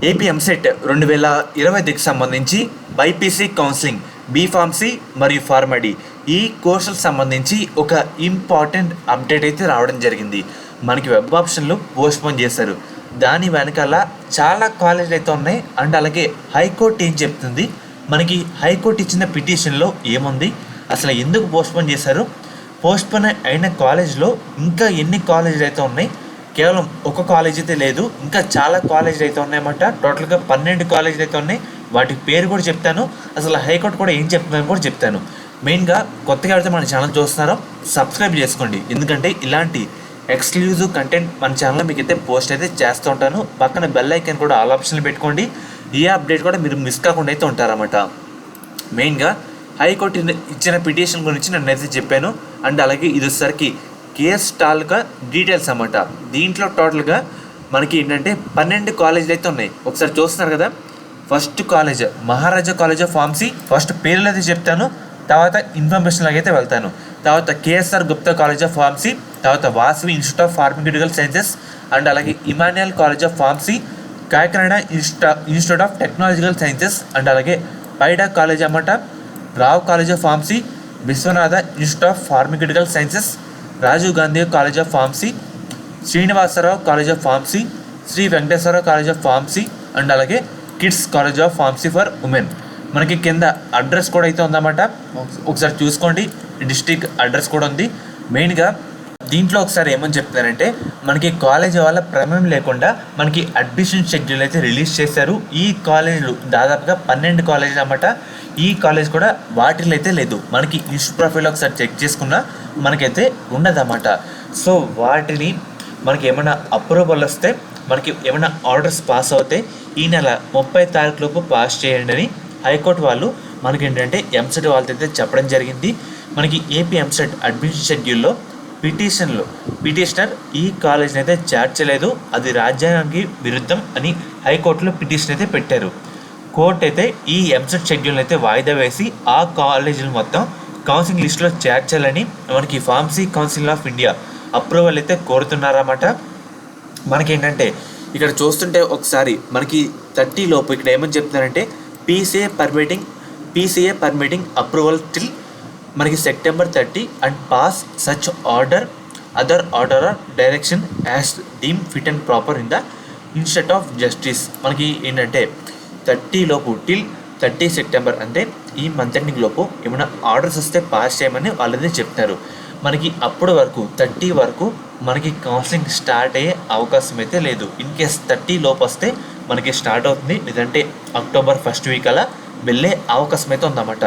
AP EAMCET 2020కి సంబంధించి BiPC counselling B Pharmacy మరియు PharmD ఈ కోర్సులకు సంబంధించి ఒక ఇంపార్టెంట్ అప్డేట్ అయితే రావడం జరిగింది. మనకి వెబ్ ఆప్షన్లు పోస్ట్పోన్ చేశారు. దాని వెనకాల చాలా కాలేజీలు అయితే ఉన్నాయి. అండ్ అలాగే హైకోర్టు ఏం చెప్తుంది, మనకి హైకోర్టు ఇచ్చిన పిటిషన్లో ఏముంది, అసలు ఎందుకు పోస్ట్పోన్ చేశారు, పోస్ట్పోన్ అయిన కాలేజ్లో ఇంకా ఎన్ని కాలేజీలు అయితే ఉన్నాయి, కేవలం ఒక కాలేజ్ అయితే లేదు, ఇంకా చాలా కాలేజీలు అయితే ఉన్నాయన్నమాట. టోటల్గా 12 కాలేజీలు అయితే ఉన్నాయి. వాటి పేరు కూడా చెప్తాను, అసలు హైకోర్టు కూడా ఏం చెప్తుందని కూడా చెప్తాను. మెయిన్గా కొత్తగా అయితే మన ఛానల్ చూస్తున్నారో సబ్స్క్రైబ్ చేసుకోండి, ఎందుకంటే ఇలాంటి ఎక్స్క్లూజివ్ కంటెంట్ మన ఛానల్లో మీకు అయితే పోస్ట్ అయితే చేస్తూ ఉంటాను. పక్కన బెల్ ఐకాన్ కూడా ఆల్ ఆప్షన్లు పెట్టుకోండి, ఏ అప్డేట్ కూడా మీరు మిస్ కాకుండా అయితే ఉంటారన్నమాట. మెయిన్గా హైకోర్టు ఇచ్చిన పిటిషన్ గురించి నేనైతే చెప్పాను. అండ్ అలాగే ఇది వచ్చేసరికి కేస్ తాలూకా డీటెయిల్స్ అన్నమాట. దీంట్లో టోటల్గా మనకి ఏంటంటే 12 కాలేజీలు అయితే ఉన్నాయి. ఒకసారి చూస్తున్నారు కదా, first college Maharaja college of pharmacy, first పేర్లు అయితే చెప్తాను, తర్వాత ఇన్ఫర్మేషన్లోకి అయితే వెళ్తాను. తర్వాత KSR Gupta college of pharmacy, తర్వాత Vasavi institute of pharmaceutical sciences, and అలాగే Emmanuel college of pharmacy, Kakinada institute of technological sciences, and అలాగే పైడా కాలేజ్ అన్నమాట, Rao college of pharmacy, Viswanatha institute of pharmaceutical sciences, Rajiv Gandhi college of pharmacy, Srinivasarao college of pharmacy, Sri Venkateswararao college of pharmacy, and అలాగే kids college of pharmacy for women. మనకి కింద address కూడా అయితే ఉందన్నమాట, ఒకసారి చూసుకోండి. డిస్ట్రిక్ట్ అడ్రస్ కూడా ఉంది. మెయిన్గా దీంట్లో ఒకసారి ఏమని చెప్తారంటే, మనకి కాలేజీ వాళ్ళ ప్రమేయం లేకుండా మనకి అడ్మిషన్ షెడ్యూల్ అయితే రిలీజ్ చేశారు. ఈ కాలేజీలు దాదాపుగా 12 కాలేజీలు అన్నమాట. ఈ కాలేజ్ కూడా వాటిలో అయితే లేదు. మనకి ఇన్స్టిట్యూట్ ప్రొఫైల్ ఒకసారి చెక్ చేసుకున్నా మనకైతే ఉండదన్నమాట. సో వాటిని మనకి ఏమైనా అప్రూవల్ వస్తే, మనకి ఏమైనా ఆర్డర్స్ పాస్ అవుతే ఈ నెల 30 తారీఖు లోపు పాస్ చేయండి అని హైకోర్టు వాళ్ళు మనకి ఏంటంటే ఎంసెట్ వాళ్ళతో అయితే చెప్పడం జరిగింది. మనకి ఏపీ ఎంసెట్ అడ్మిషన్ షెడ్యూల్లో పిటిషనర్ ఈ కాలేజ్ని అయితే చేర్చలేదు, అది రాజ్యాంగానికి విరుద్ధం అని హైకోర్టులో పిటిషన్ అయితే పెట్టారు. కోర్టు అయితే ఈ ఎంసెట్ షెడ్యూల్ అయితే వాయిదా వేసి ఆ కాలేజీలు మొత్తం కౌన్సిలింగ్ లిస్టులో చేర్చాలని మనకి pharmacy council of India approval అయితే కోరుతున్నారన్నమాట. మనకేంటంటే ఇక్కడ చూస్తుంటే ఒకసారి మనకి 30 లోపు ఇక్కడ ఏమని చెప్తున్నారంటే, పీసీఏ పర్మిటింగ్ అప్రూవల్ టిల్ మనకి September 30 and pass such other order or direction as deem fit and proper in the institute of justice. మనకి ఏంటంటే 30 లోపు టిల్ 30 సెప్టెంబర్ అంటే ఈ మంత్ ఎండింగ్ లోపు ఏమైనా ఆర్డర్స్ వస్తే పాస్ చేయమని వాళ్ళదే చెప్తారు. మనకి అప్పటి వరకు 30 వరకు మనకి కౌన్సిలింగ్ స్టార్ట్ అయ్యే అవకాశం అయితే లేదు. ఇన్ కేస్ 30 లోపు వస్తే మనకి స్టార్ట్ అవుతుంది, లేదంటే అక్టోబర్ ఫస్ట్ వీక్ అలా వెళ్ళే అవకాశం అయితే ఉందన్నమాట.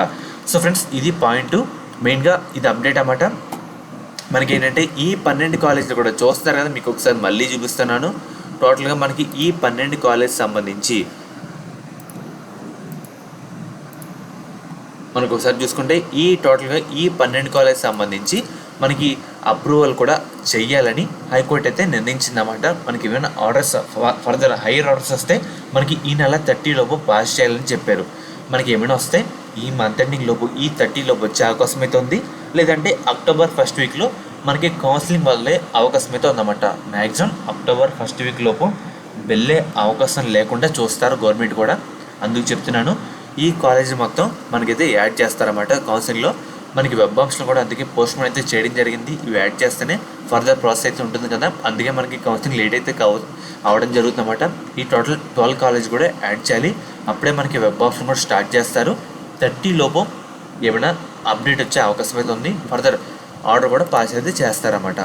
సో ఫ్రెండ్స్, ఇది పాయింట్. మెయిన్గా ఇది అప్డేట్ అన్నమాట. మనకి ఏంటంటే ఈ 12 కాలేజీలు కూడా చూస్తారు కదా, మీకు ఒకసారి మళ్ళీ చూపిస్తున్నాను. టోటల్గా మనకి ఈ 12 కాలేజ్ సంబంధించి మనకు ఒకసారి చూసుకుంటే ఈ టోటల్గా ఈ 12 కాలేజ్ సంబంధించి మనకి అప్రూవల్ కూడా చెయ్యాలని హైకోర్టు అయితే నిర్ణయించిందన్నమాట. మనకి ఏమైనా ఆర్డర్స్ ఫర్దర్ హైయర్ ఆర్డర్స్ వస్తే మనకి ఈ నెల 30 లోపు పాస్ చేయాలని చెప్పారు. మనకి ఏమైనా వస్తే ఈ మంత్ ఎండింగ్ లోపు ఈ 30 లోపు వచ్చే అవకాశం అయితే ఉంది, లేదంటే అక్టోబర్ ఫస్ట్ వీక్లో మనకి కౌన్సిలింగ్ వల్లే అవకాశం అయితే ఉందన్నమాట. మ్యాక్సిమం అక్టోబర్ ఫస్ట్ వీక్ లోపు వెళ్ళే అవకాశం లేకుండా చూస్తారు గవర్నమెంట్ కూడా. అందుకు చెప్తున్నాను, ఈ కాలేజీ మొత్తం మనకైతే యాడ్ చేస్తారన్నమాట కౌన్సిలింగ్లో. మనకి వెబ్ ఆప్షన్ కూడా అందుకే పోస్ట్పోన్ అయితే చేయడం జరిగింది. ఇవి యాడ్ చేస్తేనే ఫర్దర్ ప్రాసెస్ అయితే ఉంటుంది కదా, అందుకే మనకి కౌన్సిలింగ్ లేట్ అయితే అవడం జరుగుతుందన్నమాట. ఈ టోటల్ 12 కాలేజ్ కూడా యాడ్ చేయాలి, అప్పుడే మనకి వెబ్ ఆప్షన్ కూడా స్టార్ట్ చేస్తారు. 30 లోపు ఏమైనా అప్డేట్ వచ్చే అవకాశం అయితే ఉంది, ఫర్దర్ ఆర్డర్ కూడా పాస్ అయితే చేస్తారన్నమాట.